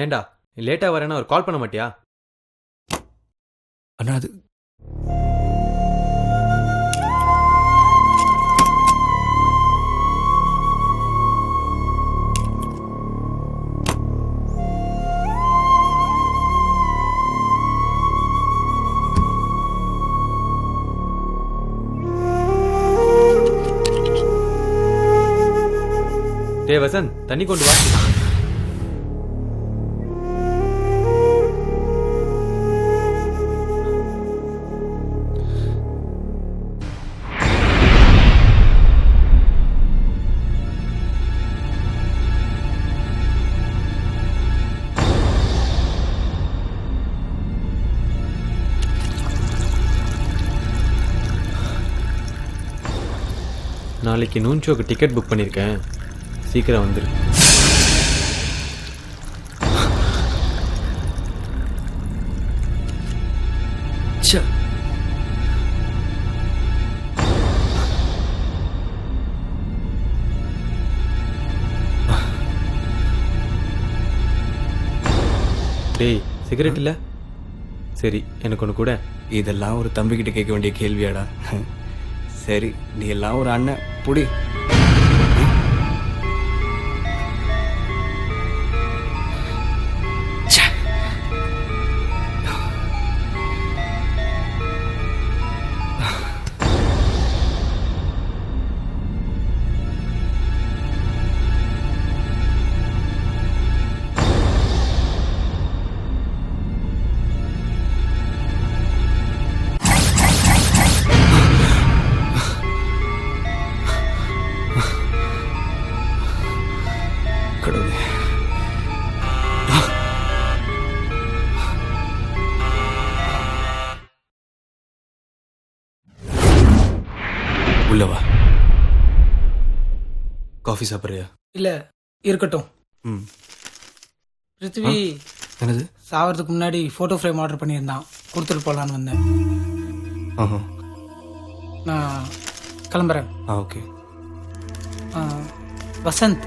ஏண்டா லேட்டாக வரேன்னா ஒரு கால் பண்ண மாட்டியா? அண்ணா அது டேய் வசந்த், தண்ணி கொண்டு வா. நாளைக்கு நூன் ஷோக்கு டிக்கெட் புக் பண்ணியிருக்கேன், சீக்கிரம் வந்துரு. டேய் சிகரெட் இல்லை? சரி எனக்கு ஒன்று கூட. இதெல்லாம் ஒரு தம்பிக்கிட்ட கேட்க வேண்டிய கேள்வியாடா? சரி நீ எல்லாம் ஒரு அண்ணன் புடி. உள்ளவா காஃபி சாப்பிட்றியா? இல்ல இருக்கட்டும். பிருத்திவி என்னது சாவறதுக்கு முன்னாடி போட்டோ ஃப்ரேம் ஆர்டர் பண்ணியிருந்தான், கொடுத்துட்டு போலான்னு வந்தேன். நான் கிளம்புறேன். ஓகே. வசந்த்,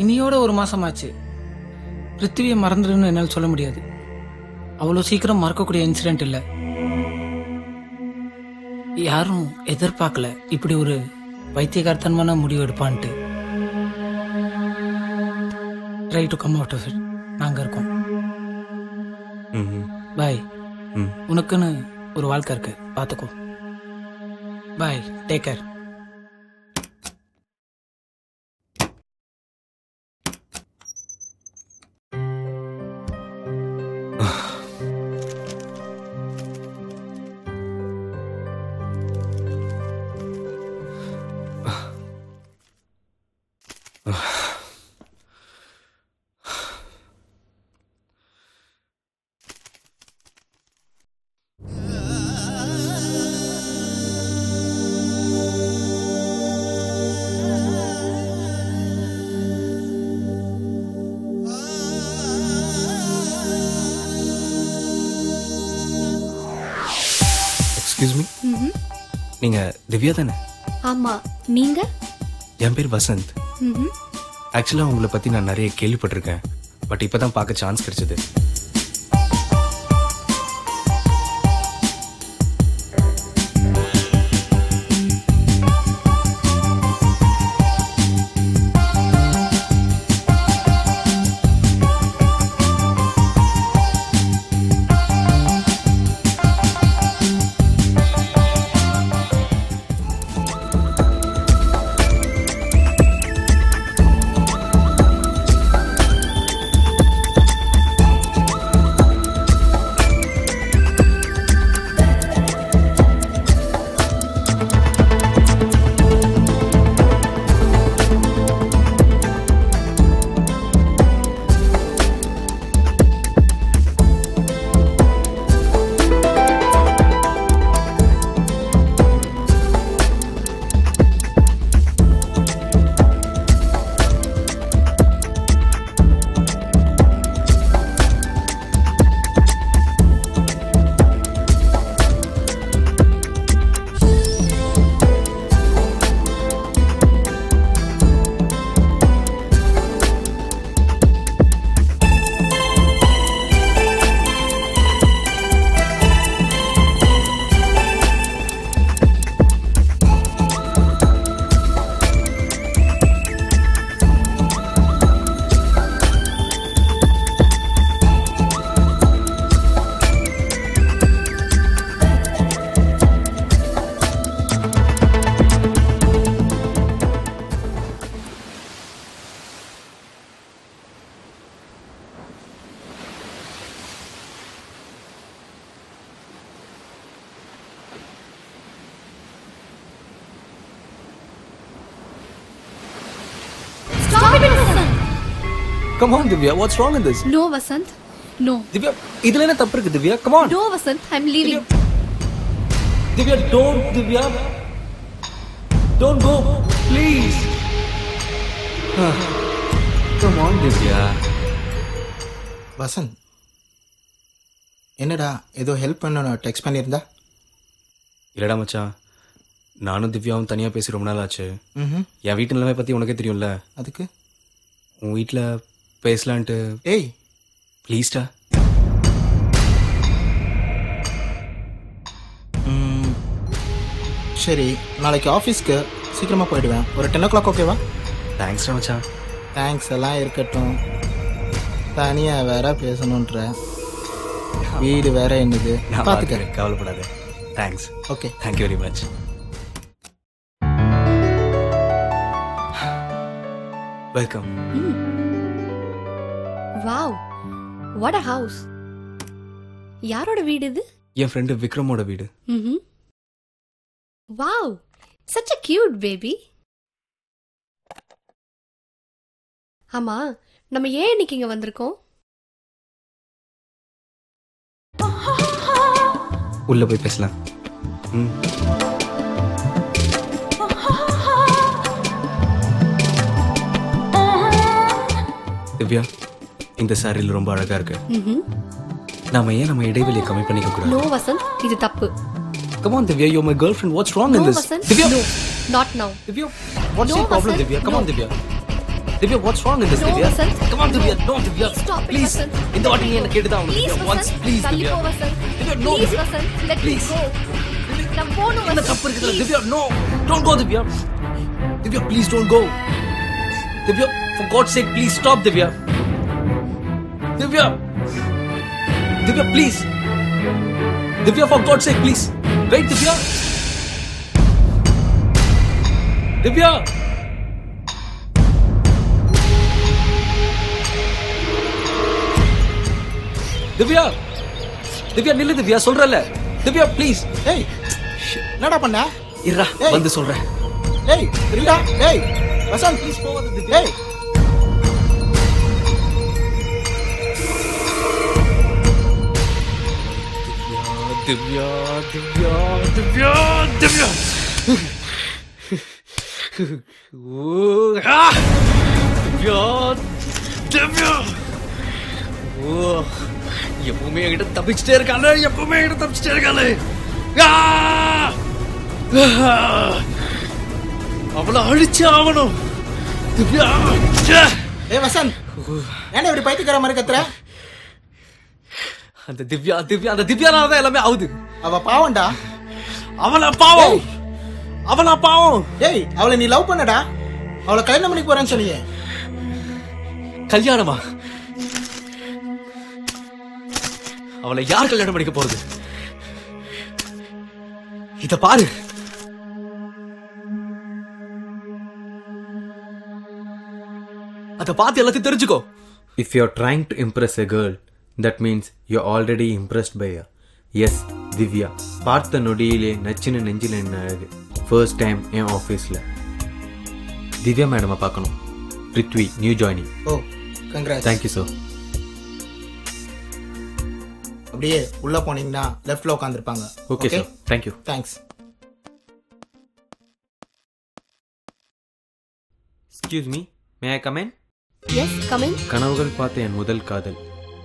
இனியோட ஒரு மாசமாச்சு. பிருத்திவியை மறந்துடுன்னு என்னால் சொல்ல முடியாது. அவ்வளோ சீக்கிரம் மறக்கக்கூடிய இன்சிடென்ட் இல்லை. யாரும் எதிர்பார்க்கல இப்படி ஒரு வைத்தியகார்த்தனமான முடிவு எடுப்பான்ட்டு. Try to come out of it. நாங்கள் இருக்கோம். பாய். உனக்குன்னு ஒரு வாழ்க்கை இருக்கு, பார்த்துக்கோ. Bye, take care. Excuse me, நீங்க திவ்யா தானே? ஆமா, நீங்க? என் பேர் வசந்த். ஆக்சுவலா உங்களை பத்தி நான் நிறைய கேள்விப்பட்டிருக்கேன், பட் இப்பதான் பார்க்க சான்ஸ் கிடைச்சது. Come on Divya, what's wrong in this? No, Vasant. No. Divya, இதுல என்ன தப்பு இருக்கு Divya? Come on. No, Vasant. I'm leaving. Divya, don't Divya. Don't go, please. Come on Divya. Vasanth, என்னடா ஏதோ ஹெல்ப் பண்ண டெக்ஸ்ட் பண்ணியிருந்தா? இல்லடா மச்சான், நானும் திவ்யாவும் தனியாக பேசி ரொம்ப நாள் ஆச்சு. ம். என் வீட்டு நிலைமை பற்றி உனக்கே தெரியும்ல. அதுக்கு உன் வீட்டில் பேசலான்ட்டு. ஏய், ப்ளீஸ்டா. சரி, நாளைக்கு ஆஃபீஸ்க்கு சீக்கிரமாக போயிடுவேன். ஒரு 10 o'clock ஓகேவா? தேங்க்ஸ்டா மச்சான். தேங்க்ஸ் எல்லாம் இருக்கட்டும். தனியாக வேற பேசணுன்ற, வீடு வேற என்னது நான் பார்த்துக்க. பார்த்துக்கிறேன், கவலைப்படாத. Thanks. Okay, thank you very much. Welcome. Wow. What a house. யாரோட வீடு இது? என் ஃப்ரெண்டு விக்ரமோட வீடு. Mhm. Wow. Such a cute baby. ஆமா, நம்ம ஏன் இன்னைக்கு இங்க வந்திருக்கோம்? உள்ள போய் பேசலாம். ம். திவ்யா, இந்த சாரியில் ரொம்ப அழகா இருக்கு. Mhm. நாம ஏன் நம்ம இடைவெளியை கம்மி பண்ணிக்க கூடாது? No, Vasant. இது தப்பு. Come on Divya, you're my girlfriend. What's wrong in No, this? Vasant. Divya, No. Not now. Divya, what's No, your problem, Vasant. Divya? Come No. on, Divya. Divya, what's wrong in this, No, Divya? Vasant. Come on, Divya. No, Divya. Please stop it, Please. Vasant. இந்த வாட்டி நீ என்ன கேட்டுதான் ஆகணும், Please, Divya. Once, Vasant. please, தள்ளி Divya. போ, Vasant. Divya, no, Please, Divya. Vasant. Let me Please. go. நான் போகணும், என்ன Vasant. தப்பு இருக்குதுல, Please. Divya? No, don't go, Divya. Divya, please don't go. Divya, for God's sake, please stop, Divya. Divya. Divya, please. Divya, for God's sake, please. Wait, Divya. Divya. Divya. Divya, நில்லு Divya, சொல்றல. Divya, please. ஏய், என்னடா பண்ண? இருடா, ஏய். வந்து சொல்றேன். ஏய், இருடா. ஏய், வசந்த், Please போவாத Divya. ஏய், Divya, Divya, Divya, Divya. Oh, ah! Divya, Divya. Oh, எப்பவுமே என்கிட்ட தப்பிச்சிட்டே இருக்கானே, எப்பவுமே என்கிட்ட தப்பிச்சிட்டே இருக்கானே. அவளை அழிச்சு ஆகணும். திவ்யா. ஏய் வசந்த், ஏன்டா இப்படி பைத்தியக்கார மாதிரி கத்துற? அந்த திவ்யா, திவ்யா, அந்த திவ்யானால தான் எல்லாமே ஆகுது. அவ பாவம்டா. அவளா பாவம், அவளா பாவம். ஏய், அவளை நீ லவ் பண்ணடா. அவளை கல்யாணம் பண்ணி போறேன்னு சொன்னீங்க. கல்யாணமா? அவளை யார் கல்யாணம் பண்ணிக்க போறது? இத பாரு. அத பார்த்து எல்லாத்தையும் தெரிஞ்சுக்கோ. If you're trying to impress a girl, that means you're already impressed by her. Yes, Divya. பார்த்த நொடியிலே நச்சின நெஞ்சில் என்ன அழகு. ஃபர்ஸ்ட் டைம் என் ஆஃபீஸில் திவ்யா மேடமை பார்க்கணும். Prithvi, new joining. Oh, congrats. Thank you sir. அப்படியே உள்ள போனீங்கன்னா லெஃப்ட்ல உட்காந்துருப்பாங்க. Okay sir, thank you. Thanks. Excuse me, may I come in? Yes, come in. கனவுகள் பார்த்த என் முதல் காதல்,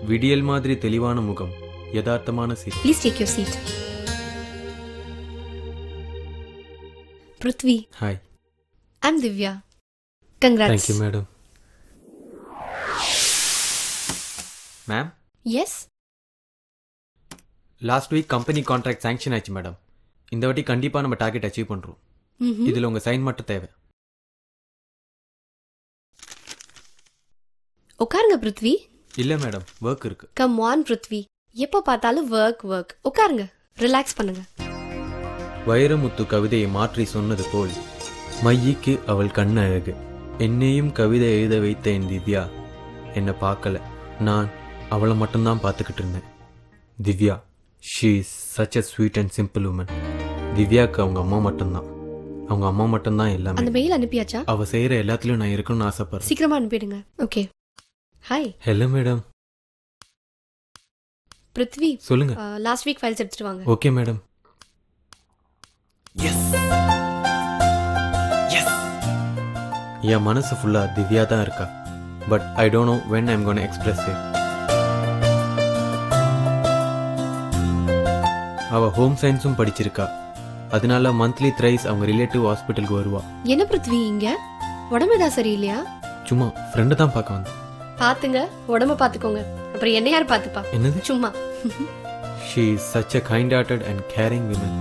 விடியல் மாதிரி தெளிவான முகம், யதார்த்தமான seat. Please take your seat. Prithvi, hi. I'm Divya. Congrats. Thank you madam. Ma'am, Yes. Last week company contract sanction ஆச்சு மேடம். இந்த வாட்டி கண்டிப்பாக நம்ம டார்கெட் அச்சீவ் பண்ணுறோம். Mhm. இதில் உங்கள் சைன் மட்டும் தேவை. உட்காருங்க பிருத்வி. இல்லை மேடம், ஒர்க் இருக்கு. கம் ஆன் பிருத்வி, எப்போ பார்த்தாலும் ஒர்க். உட்காருங்க, ரிலாக்ஸ் பண்ணுங்க. வைரமுத்து கவிதையை மாற்றி சொன்னது போல் மையிக்கு அவள் கண் அழகு. என்னையும் கவிதை எழுத வைத்த என் திவ்யா என்னை பார்க்கல, நான் அவளை மட்டும்தான் பார்த்துக்கிட்டு இருந்தேன். Divya, she is such a sweet and simple woman. திவ்யாவுக்கு அவங்க அம்மா மட்டும்தான், அவங்க அம்மா மட்டும்தான் எல்லாமே. அந்த மெயில் அனுப்பியாச்சா? அவள் செய்கிற எல்லாத்துலேயும் நான் இருக்கணும்னு ஆசைப்படுறேன். சீக்கிரமா அனுப்பிடுங்க. Okay. Hi hello madam. Prithvi சொல்லுங்க. லாஸ்ட் வீக் ஃபைல்ஸ் எடுத்துட்டு வாங்க. Okay madam. என் மனசு ஃபுல்லா திவ்யா தான் இருக்கா. But I don't know when I'm going to express it. அவ ஹோம் சயின்ஸும் படிச்சிருக்கா. அதனால மந்த்லி த்ரைஸ் அவங்க ரிலேட்டிவ் ஹாஸ்பிட்டலுக்கு வருவா. என்ன பிருத்வி இங்க உடம்பு ஏதாவது சரியில்லையா? சும்மா ஃப்ரெண்டு தான் பார்க்க வந்தேன். பாத்துங்க, உடம்ப பாத்துக்கோங்க. அப்புறம் என்ன யார் பாத்துப்பா? என்னது? சும்மா. She is such a kind-hearted and caring woman.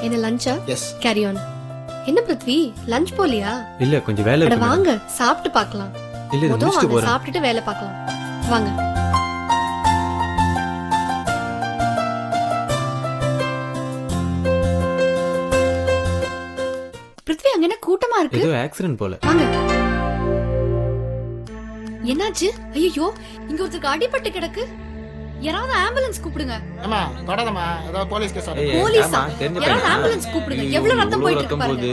என்ன லஞ்சா? எஸ். Carry on. என்ன பிருத்வி லஞ்ச் போலியா? இல்ல கொஞ்சம் வேலை அட இருக்கு. வாங்க சாப்பிட்டு பார்க்கலாம். இல்ல இது முதல்ல முடிச்சிட்டு வாங்க, போறேன். சாப்பிட்டுட்டு வேலை பார்க்கலாம். வாங்க. பிருத்வி அங்க என்ன கூட்டமா இருக்கு? ஏதோ ஆக்சிடென்ட் போல. வாங்க. என்னாச்சு? ஐயோ இங்க ஒருத்தருக்கு அடிபட்டு கிடக்கு. யாராவது ஆம்புலன்ஸ் கூப்பிடுங்க. அம்மா தொடாதம்மா, ஏதோ போலீஸ் கேஸ் ஆகும். போலீஸா? யாராவது ஆம்புலன்ஸ் கூப்பிடுங்க. எவ்வளவு ரத்தம் போயிட்டு இருக்கு பாருங்க.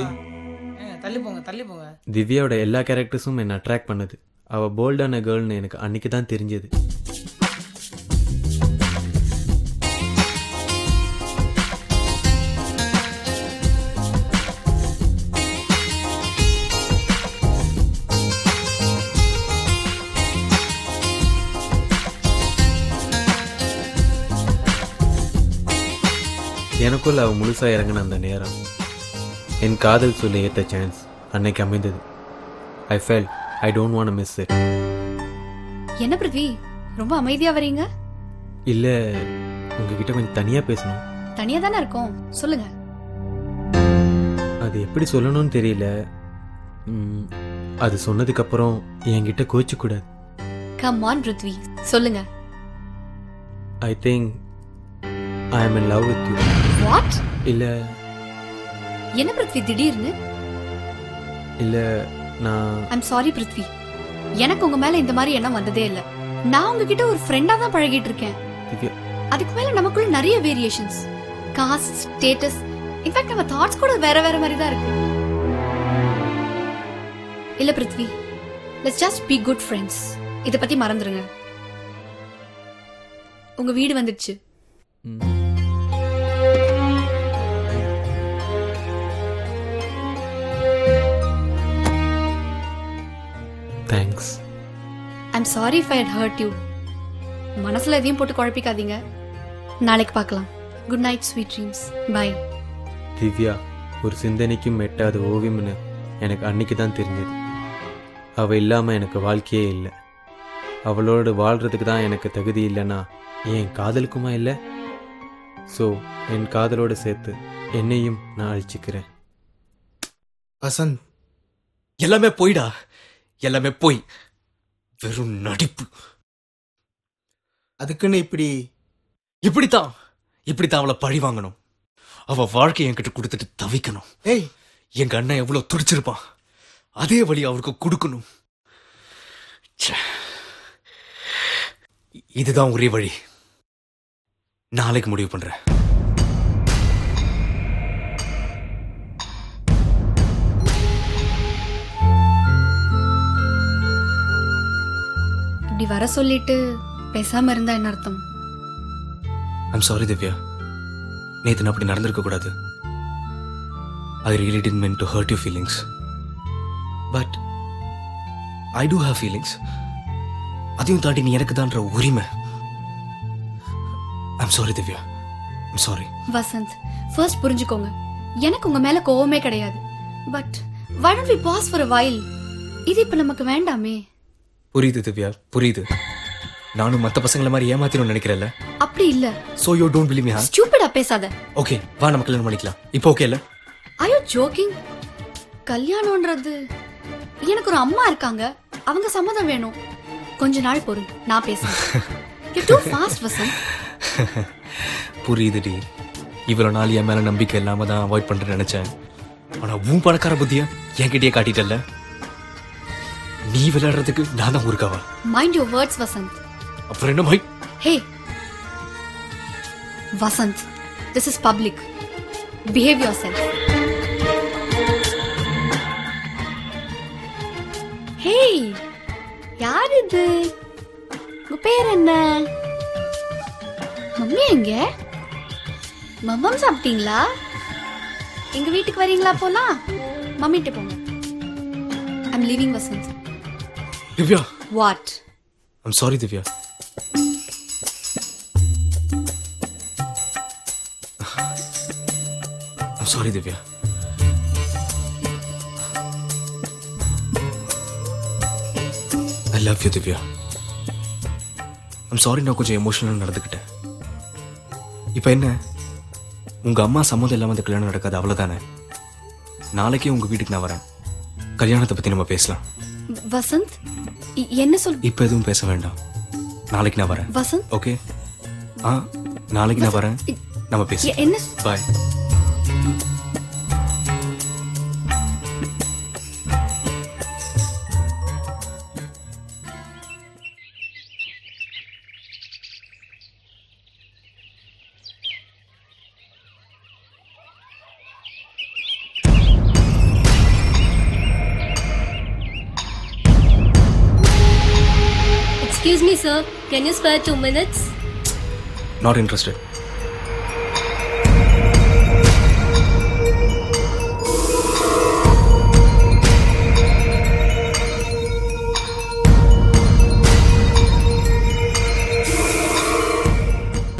தள்ளி போங்க தள்ளி போங்க. திவ்யாவோட எல்லா கேரக்டர்ஸும் என்ன அட்ராக்ட் பண்ணுது. அவ போல்டான கேர்ள்னு எனக்கு அன்னைக்கு தான் தெரிஞ்சது. எனக்குள்ள அவ முழுசா இறங்கின அந்த நேரம் என் காதல் சொல்ல ஏற்ற சான்ஸ் அன்னைக்கு அமைந்தது. I felt I don't want to miss it. என்ன பிருத்வி ரொம்ப அமைதியா வரீங்க? இல்ல உங்ககிட்ட கொஞ்சம் தனியா பேசணும். தனியா தானே இருக்கோம், சொல்லுங்க. அது எப்படி சொல்லணும்னு தெரியல. அது சொன்னதுக்கு அப்புறம் என்கிட்ட கோச்சு கூடாது. கம் ஆன் பிருத்வி சொல்லுங்க. I think I am in love with you. What? இல்ல என்ன பிருத்வி திடீர்னு? இல்ல நான் ஐம் சாரி பிருத்வி, எனக்கு உங்க மேல இந்த மாதிரி எண்ணம் வந்ததே இல்ல. நான் உங்ககிட்ட ஒரு ஃப்ரெண்டா தான் பழகிட்டு இருக்கேன். திவ்யா அதுக்கு மேல நமக்குள்ள நிறைய வேரியேஷன்ஸ், காஸ்ட், ஸ்டேட்டஸ், இன்ஃபேக்ட் நம்ம தாட்ஸ் கூட வேற வேற மாதிரி தான் இருக்கு. இல்ல Prithvi, let's just be good friends. இத பத்தி மறந்துருங்க. உங்க வீடு வந்துடுச்சு. Thanks. I'm sorry if I had hurt you. மனசுல எதையும் போட்டு குழப்பிக்காதீங்க. நாளைக்கு பார்க்கலாம். Good night, sweet dreams. Bye. Divya ஒரு சிந்தனைக்கும் எட்டாத ஓவியம்னு எனக்கு அன்னைக்கு தான் தெரிஞ்சது. அவள் இல்லாமல் எனக்கு வாழ்க்கையே இல்லை. அவளோடு வாழ்கிறதுக்கு தான் எனக்கு தகுதி இல்லைன்னா என் காதலுக்குமா இல்லை? ஸோ என் காதலோடு சேர்த்து என்னையும் நான் அழிச்சிக்கிறேன். வசந்த், எல்லாமே போய்டா, எல்லாமே போய் வெறும் நடிப்பு. அதுக்குன்னு இப்படித்தான் அவளை பழி வாங்கணும். அவ வாழ்க்கையை என்கிட்ட கொடுத்துட்டு தவிக்கணும். ஏய், எங்க அண்ணன் எவ்வளவு துடிச்சிருப்பான், அதே வழி அவருக்கு கொடுக்கணும். இதுதான் ஒரே வழி. நாளைக்கு முடிவு பண்றேன். இப்படி வர சொல்லிட்டு பேசாம இருந்தா என்ன அர்த்தம்? ஐம் சாரி திவ்யா, நேத்து நான் அப்படி நடந்திருக்க கூடாது. I really didn't mean to hurt your feelings. But I do have feelings. அதையும் தாண்டி நீ எனக்கு தான்ற உரிமை. I'm sorry Divya, I'm sorry. Vasanth, first புரிஞ்சுக்கோங்க, எனக்கு உங்க மேல கோவமே கிடையாது. But why don't we pause for a while? இது இப்ப நமக்கு வேண்டாமே. புரியுது திவ்யா, புரியுது. நானும் மத்த பசங்களை மாதிரி ஏமாத்திரணும்னு நினைக்கிறேன்ல. அப்படி இல்ல. So you don't believe me, huh? ஸ்டூபிடா பேசாத. Okay, வா நம்ம கல்யாணம் பண்ணிக்கலாம். இப்போ ஓகே இல்ல? Are you joking? கல்யாணம்ன்றது, எனக்கு ஒரு அம்மா இருக்காங்க, அவங்க சம்மதம் வேணும். கொஞ்ச நாள் பொறு, நான் பேசுறேன். You're too fast, Vasanth. புரியுதுடி. இவ்வளவு நாள் என் மேல நம்பிக்கை இல்லாம தான் அவாய்ட் பண்றேன்னு நினைச்சேன். ஆனா உன் பணக்கார புத்திய என்கிட்டயே காட்டிட்டல்ல. நீ விளையாடுறதுக்கு நான் தான் ஊருக்காவா? Mind your words, Vasanth. அப்புறம் என்ன my? Hey, Vasanth, this is public. Behave your self. Hey, யார் இது? உங்க பேர் என்ன? மம்மி எங்க? மம்மம் சாப்பிட்டீங்களா? எங்க வீட்டுக்கு வரீங்களா? போலாம். மம்மிட்ட போங்க. I'm leaving Vasant. Divya. What? I'm sorry, Divya. I'm sorry, Divya. I love you, Divya. I'm sorry நான் கொஞ்சம் எமோஷனலாக நடந்துக்கிட்டேன். இப்போ என்ன, உங்க அம்மா சம்மதம் இல்லாமல் அந்த கல்யாணம் நடக்காது, அவ்வளோதானே? நாளைக்கே உங்க வீட்டுக்கு நான் வரேன். கல்யாணத்தை பத்தி நம்ம பேசலாம். வசந்த், என்ன சொல்? இப்போ எதுவும் பேச வேண்டாம். நாளைக்கு நான் வரேன். வசந்த், ஓகே? நாளைக்கு நான் வரேன். நம்ம பேசலாம். என்ன? பாய். Excuse me, sir. Can you spare 2 minutes? Not interested.